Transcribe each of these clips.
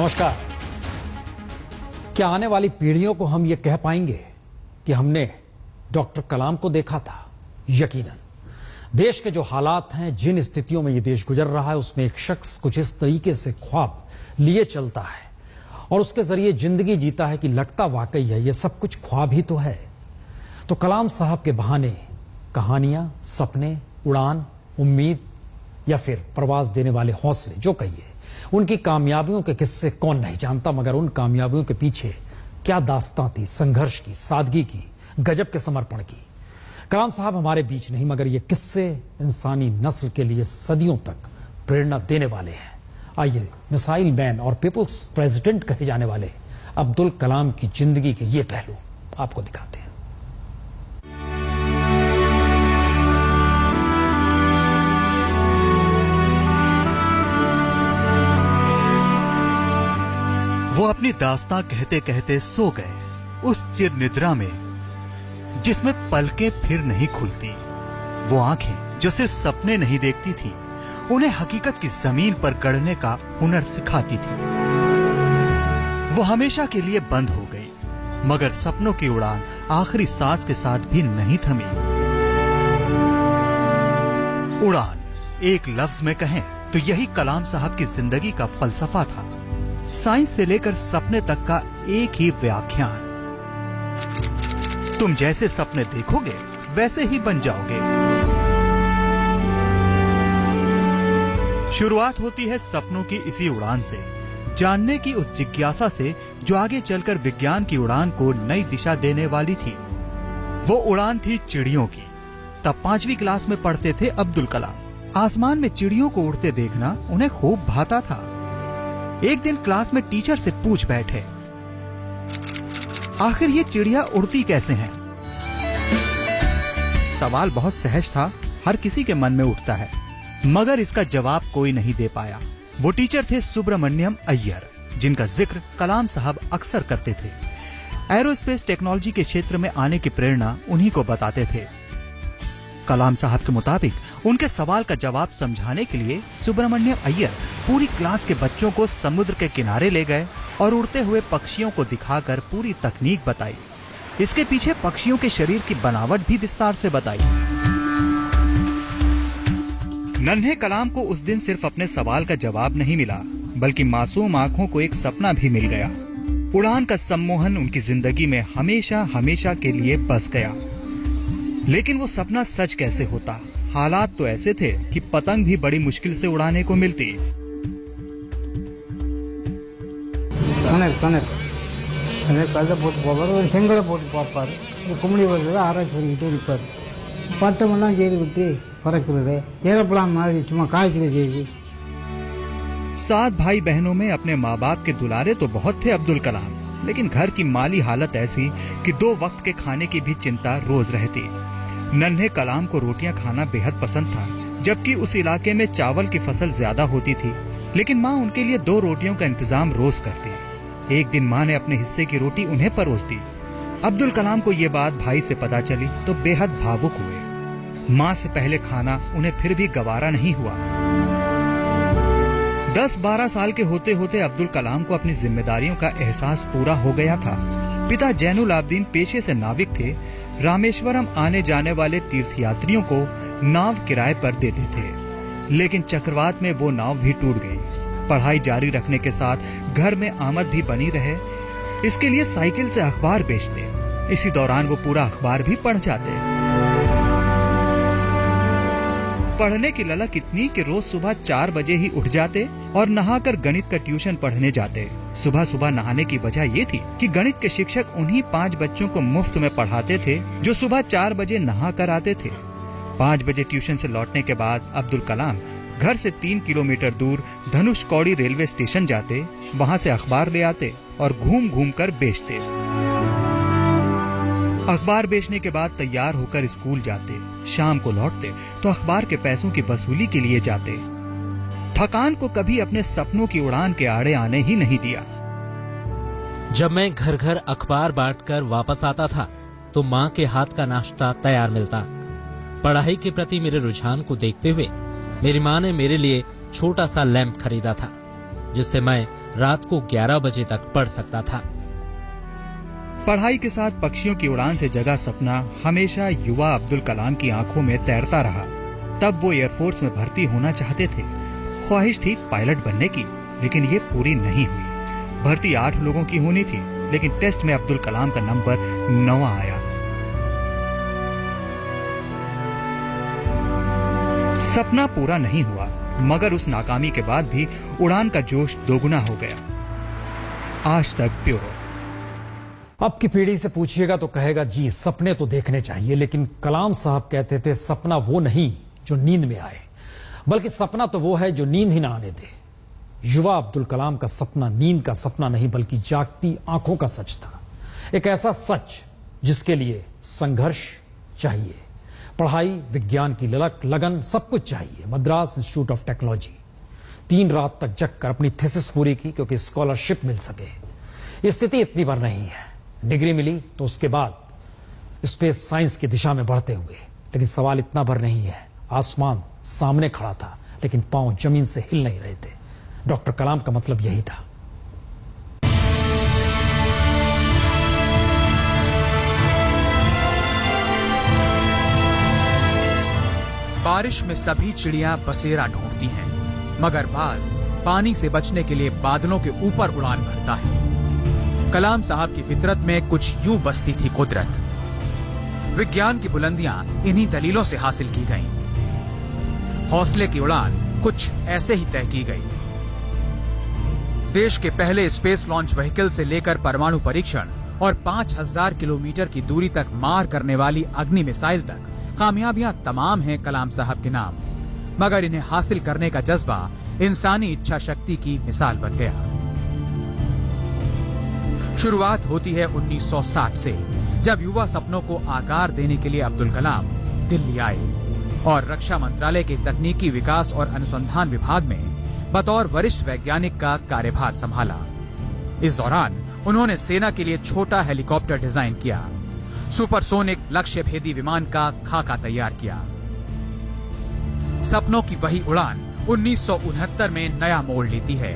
नमस्कार। क्या आने वाली पीढ़ियों को हम ये कह पाएंगे कि हमने डॉक्टर कलाम को देखा था? यकीनन। देश के जो हालात हैं, जिन स्थितियों में ये देश गुजर रहा है, उसमें एक शख्स कुछ इस तरीके से ख्वाब लिए चलता है और उसके जरिए जिंदगी जीता है कि लगता वाकई है ये सब कुछ ख्वाब ही तो है। तो कलाम साहब के बहाने कहानियां, सपने, उड़ान, उम्मीद या फिर प्रवास देने वाले हौसले, जो कहिए, उनकी कामयाबियों के किस्से कौन नहीं जानता, मगर उन कामयाबियों के पीछे क्या दास्तां थी, संघर्ष की, सादगी की, गजब के समर्पण की। कलाम साहब हमारे बीच नहीं, मगर ये किस्से इंसानी नस्ल के लिए सदियों तक प्रेरणा देने वाले हैं। आइए मिसाइल मैन और पीपुल्स प्रेसिडेंट कहे जाने वाले अब्दुल कलाम की जिंदगी के ये पहलू आपको दिखाते हैं। वो अपनी दास्तां कहते कहते सो गए उस चिर निद्रा में जिसमें पलकें फिर नहीं खुलती। वो आंखें जो सिर्फ सपने नहीं देखती थी, उन्हें हकीकत की जमीन पर गढ़ने का हुनर सिखाती थी। वो हमेशा के लिए बंद हो गई, मगर सपनों की उड़ान आखिरी सांस के साथ भी नहीं थमी। उड़ान, एक लफ्ज में कहें तो यही कलाम साहब की जिंदगी का फलसफा था। साइंस से लेकर सपने तक का एक ही व्याख्यान। तुम जैसे सपने देखोगे वैसे ही बन जाओगे। शुरुआत होती है सपनों की इसी उड़ान से, जानने की उस जिज्ञासा से जो आगे चलकर विज्ञान की उड़ान को नई दिशा देने वाली थी। वो उड़ान थी चिड़ियों की। तब 5वीं क्लास में पढ़ते थे अब्दुल कलाम। आसमान में चिड़ियों को उड़ते देखना उन्हें खूब भाता था। एक दिन क्लास में टीचर से पूछ बैठे, आखिर ये चिड़िया उड़ती कैसे हैं? सवाल बहुत सहज था, हर किसी के मन में उठता है, मगर इसका जवाब कोई नहीं दे पाया। वो टीचर थे सुब्रमण्यम अय्यर, जिनका जिक्र कलाम साहब अक्सर करते थे। एरोस्पेस टेक्नोलॉजी के क्षेत्र में आने की प्रेरणा उन्हीं को बताते थे। कलाम साहब के मुताबिक उनके सवाल का जवाब समझाने के लिए सुब्रमण्यम अय्यर पूरी क्लास के बच्चों को समुद्र के किनारे ले गए और उड़ते हुए पक्षियों को दिखाकर पूरी तकनीक बताई। इसके पीछे पक्षियों के शरीर की बनावट भी विस्तार से बताई। नन्हे कलाम को उस दिन सिर्फ अपने सवाल का जवाब नहीं मिला, बल्कि मासूम आंखों को एक सपना भी मिल गया। उड़ान का सम्मोहन उनकी जिंदगी में हमेशा हमेशा के लिए बस गया। लेकिन वो सपना सच कैसे होता? हालात तो ऐसे थे कि पतंग भी बड़ी मुश्किल से उड़ाने को मिलती। सात भाई बहनों में अपने माँ बाप के दुलारे तो बहुत थे अब्दुल कलाम, लेकिन घर की माली हालत ऐसी कि 2 वक्त के खाने की भी चिंता रोज रहती। नन्हे कलाम को रोटियां खाना बेहद पसंद था, जबकि उस इलाके में चावल की फसल ज्यादा होती थी। लेकिन माँ उनके लिए 2 रोटियों का इंतजाम रोज करती। एक दिन माँ ने अपने हिस्से की रोटी उन्हें परोस दी। अब्दुल कलाम को ये बात भाई से पता चली तो बेहद भावुक हुए। माँ से पहले खाना उन्हें फिर भी गवारा नहीं हुआ। 10-12 साल के होते होते अब्दुल कलाम को अपनी जिम्मेदारियों का एहसास पूरा हो गया था। पिता जैनुल आबदीन पेशे से नाविक थे। रामेश्वरम आने जाने वाले तीर्थयात्रियों को नाव किराए पर देते थे, लेकिन चक्रवात में वो नाव भी टूट गई। पढ़ाई जारी रखने के साथ घर में आमद भी बनी रहे, इसके लिए साइकिल से अखबार बेचते। इसी दौरान वो पूरा अखबार भी पढ़ जाते। पढ़ने की ललक इतनी कि रोज सुबह 4 बजे ही उठ जाते और नहाकर गणित का ट्यूशन पढ़ने जाते। सुबह सुबह नहाने की वजह ये थी कि गणित के शिक्षक उन्हीं 5 बच्चों को मुफ्त में पढ़ाते थे जो सुबह 4 बजे नहा कर आते थे। 5 बजे ट्यूशन से लौटने के बाद अब्दुल कलाम घर से 3 किलोमीटर दूर धनुष कौड़ी रेलवे स्टेशन जाते, वहाँ से अखबार ले आते और घूम घूम कर बेचते। अखबार बेचने के बाद तैयार होकर स्कूल जाते। शाम को लौटते तो अखबार के पैसों की वसूली के लिए जाते। थकान को कभी अपने सपनों की उड़ान के आड़े आने ही नहीं दिया। जब मैं घर घर अखबार बांटकर वापस आता था तो माँ के हाथ का नाश्ता तैयार मिलता। पढ़ाई के प्रति मेरे रुझान को देखते हुए मेरी माँ ने मेरे लिए छोटा सा लैंप खरीदा था, जिससे मैं रात को 11 बजे तक पढ़ सकता था। पढ़ाई के साथ पक्षियों की उड़ान से जगा सपना हमेशा युवा अब्दुल कलाम की आंखों में तैरता रहा। तब वो एयरफोर्स में भर्ती होना चाहते थे। ख्वाहिश थी पायलट बनने की, लेकिन ये पूरी नहीं हुई। भर्ती 8 लोगों की होनी थी, लेकिन टेस्ट में अब्दुल कलाम का नंबर 9 आया। सपना पूरा नहीं हुआ, मगर उस नाकामी के बाद भी उड़ान का जोश दोगुना हो गया। आज तक ब्यूरो। अब की पीढ़ी से पूछिएगा तो कहेगा जी सपने तो देखने चाहिए, लेकिन कलाम साहब कहते थे सपना वो नहीं जो नींद में आए, बल्कि सपना तो वो है जो नींद ही ना आने दे। युवा अब्दुल कलाम का सपना नींद का सपना नहीं बल्कि जागती आंखों का सच था। एक ऐसा सच जिसके लिए संघर्ष चाहिए, पढ़ाई, विज्ञान की ललक, लगन, सब कुछ चाहिए। मद्रास इंस्टीट्यूट ऑफ टेक्नोलॉजी 3 रात तक जगकर अपनी थीसिस पूरी की क्योंकि स्कॉलरशिप मिल सके। स्थिति इतनी बार नहीं है। डिग्री मिली तो उसके बाद स्पेस साइंस की दिशा में बढ़ते हुए, लेकिन सवाल इतना भर नहीं है। आसमान सामने खड़ा था लेकिन पांव जमीन से हिल नहीं रहे थे। डॉक्टर कलाम का मतलब यही था। बारिश में सभी चिड़िया बसेरा ढूंढती हैं, मगर बाज पानी से बचने के लिए बादलों के ऊपर उड़ान भरता है। कलाम साहब की फितरत में कुछ यूं बसती थी कुदरत। विज्ञान की बुलंदियां इन्हीं दलीलों से हासिल की गईं। हौसले की उड़ान कुछ ऐसे ही तय की गई। देश के पहले स्पेस लॉन्च व्हीकल से लेकर परमाणु परीक्षण और 5000 किलोमीटर की दूरी तक मार करने वाली अग्नि मिसाइल तक कामयाबियां तमाम हैं कलाम साहब के नाम, मगर इन्हें हासिल करने का जज्बा इंसानी इच्छा शक्ति की मिसाल बन गया। शुरुआत होती है 1960 से, जब युवा सपनों को आकार देने के लिए अब्दुल कलाम दिल्ली आए और रक्षा मंत्रालय के तकनीकी विकास और अनुसंधान विभाग में बतौर वरिष्ठ वैज्ञानिक का कार्यभार संभाला। इस दौरान उन्होंने सेना के लिए छोटा हेलीकॉप्टर डिजाइन किया, सुपरसोनिक लक्ष्य भेदी विमान का खाका तैयार किया। सपनों की वही उड़ान 1969 में नया मोड़ लेती है,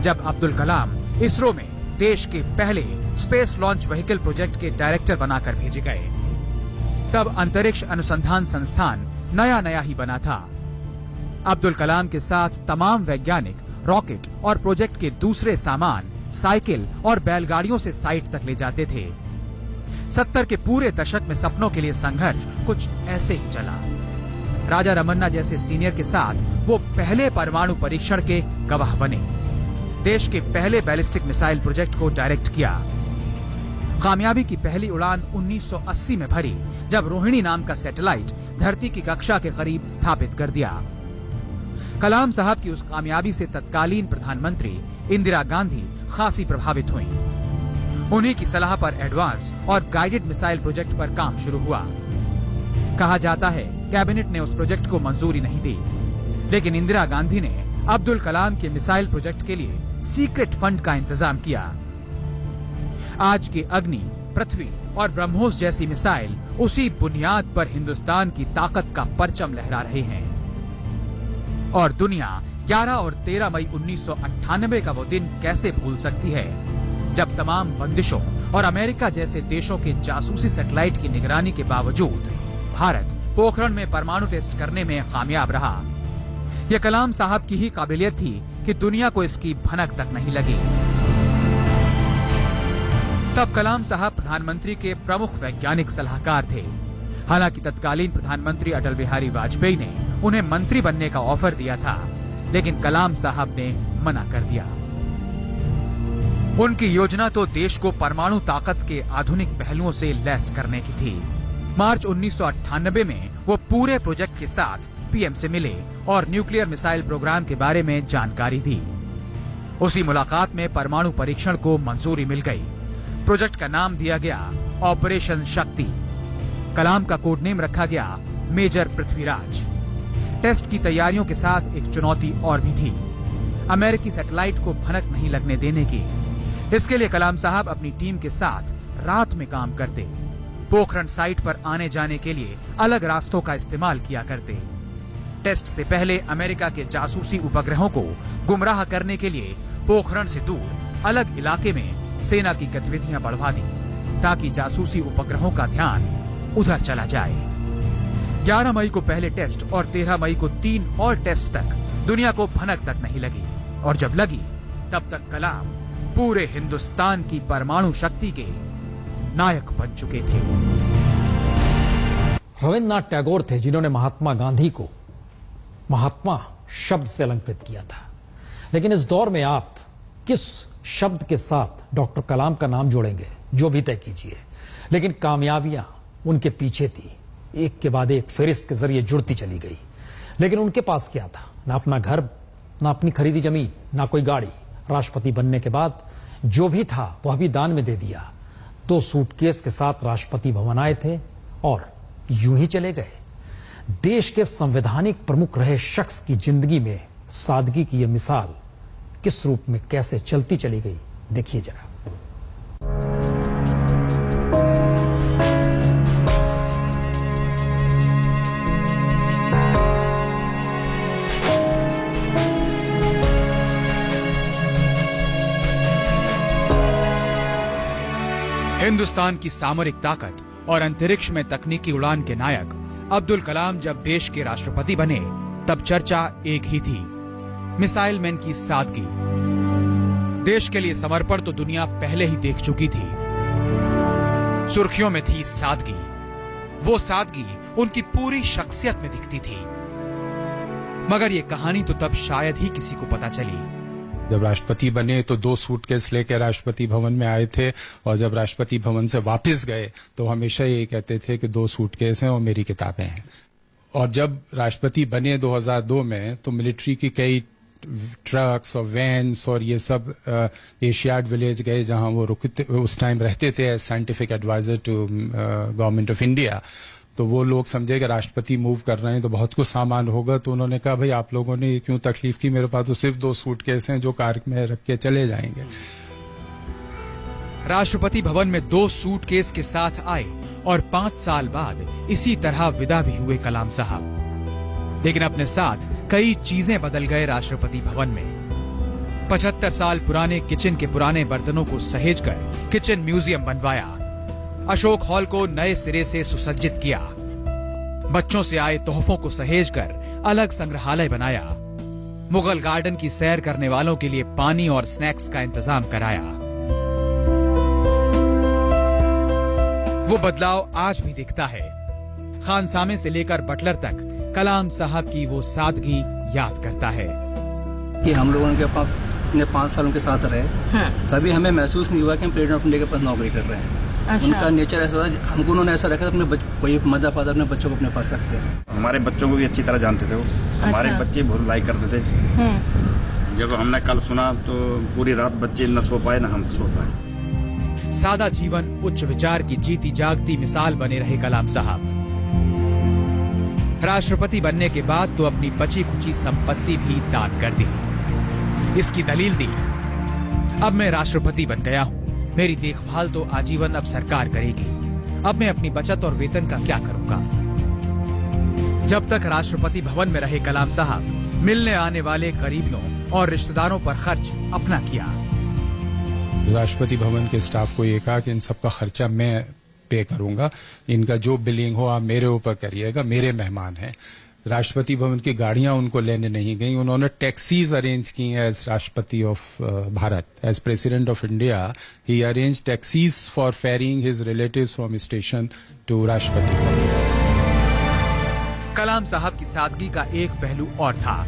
जब अब्दुल कलाम इसरो में देश के पहले स्पेस लॉन्च व्हीकल प्रोजेक्ट के डायरेक्टर बनाकर भेजे गए। तब अंतरिक्ष अनुसंधान संस्थान नया नया ही बना था। अब्दुल कलाम के साथ तमाम वैज्ञानिक रॉकेट और प्रोजेक्ट के दूसरे सामान साइकिल और बैलगाड़ियों से साइट तक ले जाते थे। 70 के पूरे दशक में सपनों के लिए संघर्ष कुछ ऐसे ही चला। राजा रमन्ना जैसे सीनियर के साथ वो पहले परमाणु परीक्षण के गवाह बने। देश के पहले बैलिस्टिक मिसाइल प्रोजेक्ट को डायरेक्ट किया। कामयाबी की पहली उड़ान 1980 में भरी, जब रोहिणी नाम का सैटेलाइट धरती की कक्षा के करीब स्थापित कर दिया। कलाम साहब की उस कामयाबी से तत्कालीन प्रधानमंत्री इंदिरा गांधी खासी प्रभावित हुईं। उन्हीं की सलाह पर एडवांस और गाइडेड मिसाइल प्रोजेक्ट पर काम शुरू हुआ। कहा जाता है कैबिनेट ने उस प्रोजेक्ट को मंजूरी नहीं दी, लेकिन इंदिरा गांधी ने अब्दुल कलाम के मिसाइल प्रोजेक्ट के लिए सीक्रेट फंड का इंतजाम किया। आज के अग्नि, पृथ्वी और ब्रह्मोस जैसी मिसाइल उसी बुनियाद पर हिंदुस्तान की ताकत का परचम लहरा रहे हैं। और दुनिया 11 और 13 मई 1998 का वो दिन कैसे भूल सकती है, जब तमाम बंदिशों और अमेरिका जैसे देशों के जासूसी सैटेलाइट की निगरानी के बावजूद भारत पोखरण में परमाणु टेस्ट करने में कामयाब रहा। यह कलाम साहब की ही काबिलियत थी कि दुनिया को इसकी भनक तक नहीं लगी। तब कलाम साहब प्रधानमंत्री के प्रमुख वैज्ञानिक सलाहकार थे। हालांकि तत्कालीन प्रधानमंत्री अटल बिहारी वाजपेयी ने उन्हें मंत्री बनने का ऑफर दिया था, लेकिन कलाम साहब ने मना कर दिया। उनकी योजना तो देश को परमाणु ताकत के आधुनिक पहलुओं से लैस करने की थी। मार्च 1998 में वो पूरे प्रोजेक्ट के साथ पीएम से मिले और न्यूक्लियर मिसाइल प्रोग्राम के बारे में जानकारी दी। उसी मुलाकात में परमाणु परीक्षण को मंजूरी मिल गई। प्रोजेक्ट का नाम दिया गया ऑपरेशन शक्ति। कलाम का कोड नेम रखा गया मेजर पृथ्वीराज। टेस्ट की तैयारियों के साथ एक चुनौती और भी थी, अमेरिकी सैटेलाइट को भनक नहीं लगने देने की। इसके लिए कलाम साहब अपनी टीम के साथ रात में काम करते, पोखरण साइट पर आने जाने के लिए अलग रास्तों का इस्तेमाल किया करते। टेस्ट से पहले अमेरिका के जासूसी उपग्रहों को गुमराह करने के लिए पोखरण से दूर अलग इलाके में सेना की गतिविधियां बढ़वा दी ताकि जासूसी उपग्रहों का ध्यान उधर चला जाए। 11 मई को पहले टेस्ट और 13 मई को 3 और टेस्ट तक दुनिया को भनक तक नहीं लगी, और जब लगी तब तक कलाम पूरे हिंदुस्तान की परमाणु शक्ति के नायक बन चुके थे। रविन्द्रनाथ टैगोर थे जिन्होंने महात्मा गांधी को महात्मा शब्द से अलंकृत किया था, लेकिन इस दौर में आप किस शब्द के साथ डॉक्टर कलाम का नाम जोड़ेंगे जो भी तय कीजिए, लेकिन कामयाबियां उनके पीछे थी, एक के बाद एक फेरिस्त के जरिए जुड़ती चली गई। लेकिन उनके पास क्या था? ना अपना घर, ना अपनी खरीदी जमीन, ना कोई गाड़ी। राष्ट्रपति बनने के बाद जो भी था वह भी दान में दे दिया। 2 सूटकेस के साथ राष्ट्रपति भवन आए थे और यूं ही चले गए। देश के संवैधानिक प्रमुख रहे शख्स की जिंदगी में सादगी की यह मिसाल किस रूप में कैसे चलती चली गई, देखिए जरा। हिंदुस्तान की सामरिक ताकत और अंतरिक्ष में तकनीकी उड़ान के नायक अब्दुल कलाम जब देश के राष्ट्रपति बने तब चर्चा एक ही थी, मिसाइल मैन की सादगी। देश के लिए समर्पण तो दुनिया पहले ही देख चुकी थी, सुर्खियों में थी सादगी। वो सादगी उनकी पूरी शख्सियत में दिखती थी। मगर ये कहानी तो तब शायद ही किसी को पता चली। जब राष्ट्रपति बने तो 2 सूटकेस लेकर राष्ट्रपति भवन में आए थे, और जब राष्ट्रपति भवन से वापस गए तो हमेशा यही कहते थे कि 2 सूटकेस हैं और मेरी किताबें हैं। और जब राष्ट्रपति बने 2002 में तो मिलिट्री की कई ट्रक्स और वैन्स और ये सब एशियाड विलेज गए जहां वो रुकते उस टाइम रहते थे as scientific adviser to government of India. तो वो लोग समझे कि राष्ट्रपति मूव कर रहे हैं तो बहुत कुछ सामान होगा, तो उन्होंने कहा भाई आप लोगों ने क्यों तकलीफ की, मेरे पास तो सिर्फ 2 सूटकेस हैं जो कार में रख के चले जाएंगे। राष्ट्रपति भवन में 2 सूटकेस के साथ आए और 5 साल बाद इसी तरह विदा भी हुए कलाम साहब। लेकिन अपने साथ कई चीजें बदल गए राष्ट्रपति भवन में। 75 साल पुराने किचन के पुराने बर्तनों को सहेजकर किचन म्यूजियम बनवाया। अशोक हॉल को नए सिरे से सुसज्जित किया। बच्चों से आए तोहफों को सहेजकर अलग संग्रहालय बनाया। मुगल गार्डन की सैर करने वालों के लिए पानी और स्नैक्स का इंतजाम कराया। वो बदलाव आज भी दिखता है। खानसामे से लेकर बटलर तक कलाम साहब की वो सादगी याद करता है कि हम लोगों के अपने 5 साल उनके साथ रहे, तभी हमें महसूस नहीं हुआ कि हम प्रेसिडेंट ऑफ इंडिया के पास नौकरी कर रहे हैं। अच्छा। उनका नेचर ऐसा था, हमको उन्होंने ऐसा रखा था अपने कोई मदर फादर अपने बच्चों को अपने पास रखते हैं। हमारे बच्चों को भी अच्छी तरह जानते थे वो। अच्छा। हमारे बच्चे बहुत लाइक करते थे। जब हमने कल सुना तो पूरी रात बच्चे न सो पाए न हम सो पाए। सादा जीवन उच्च विचार की जीती जागती मिसाल बने रहे कलाम साहब। राष्ट्रपति बनने के बाद तो अपनी बची खुची संपत्ति भी दान कर दी। इसकी दलील दी, अब मैं राष्ट्रपति बन गया हूँ, मेरी देखभाल तो आजीवन अब सरकार करेगी, अब मैं अपनी बचत और वेतन का क्या करूंगा। जब तक राष्ट्रपति भवन में रहे कलाम साहब मिलने आने वाले करीबियों और रिश्तेदारों पर खर्च अपना किया। राष्ट्रपति भवन के स्टाफ को ये कहा कि इन सबका खर्चा मैं पे करूंगा, इनका जो बिलिंग हो आप मेरे ऊपर करिएगा, मेरे मेहमान हैं। राष्ट्रपति भवन की गाड़ियां उनको लेने नहीं गई, उन्होंने टैक्सीज अरेंज की as Rashtrapati of Bharat, as president of India he arrange taxis for ferrying his relatives from station to Rashtrapati Bhavan. कलाम साहब की सादगी का एक पहलू और था,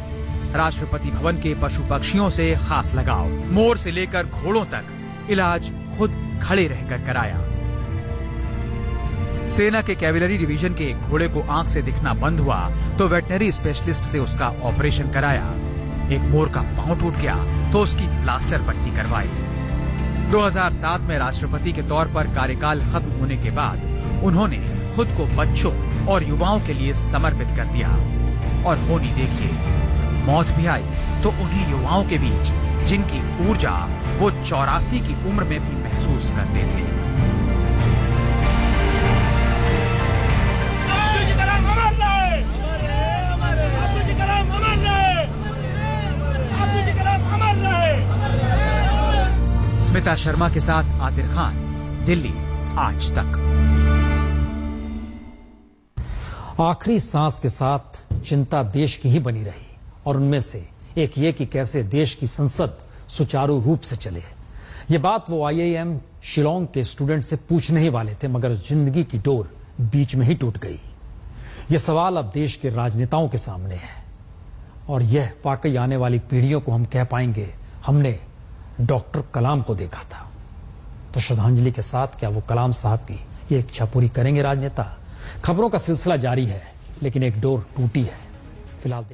राष्ट्रपति भवन के पशु पक्षियों से खास लगाव। मोर से लेकर घोड़ों तक इलाज खुद खड़े रहकर कराया। सेना के कैवेलरी डिवीजन के एक घोड़े को आंख से दिखना बंद हुआ तो वेटनरी स्पेशलिस्ट से उसका ऑपरेशन कराया। एक मोर का पांव टूट गया तो उसकी प्लास्टर पट्टी करवाई। 2007 में राष्ट्रपति के तौर पर कार्यकाल खत्म होने के बाद उन्होंने खुद को बच्चों और युवाओं के लिए समर्पित कर दिया। और होनी देखिए, मौत भी आई तो उन्हीं युवाओं के बीच जिनकी ऊर्जा वो 84 की उम्र में भी महसूस करते थे। अमिता शर्मा के साथ आतिर खान, दिल्ली आज तक। आखिरी सांस के साथ चिंता देश की ही बनी रही और उनमें से एक ये कि कैसे देश की संसद सुचारू रूप से चले। ये बात वो IIM शिलोंग के स्टूडेंट से पूछने ही वाले थे, मगर जिंदगी की डोर बीच में ही टूट गई। ये सवाल अब देश के राजनेताओं के सामने है और यह वाकई आने वाली पीढ़ियों को हम कह पाएंगे हमने डॉक्टर कलाम को देखा था। तो श्रद्धांजलि के साथ क्या वो कलाम साहब की ये इच्छा पूरी करेंगे राजनेता? खबरों का सिलसिला जारी है, लेकिन एक डोर टूटी है। फिलहाल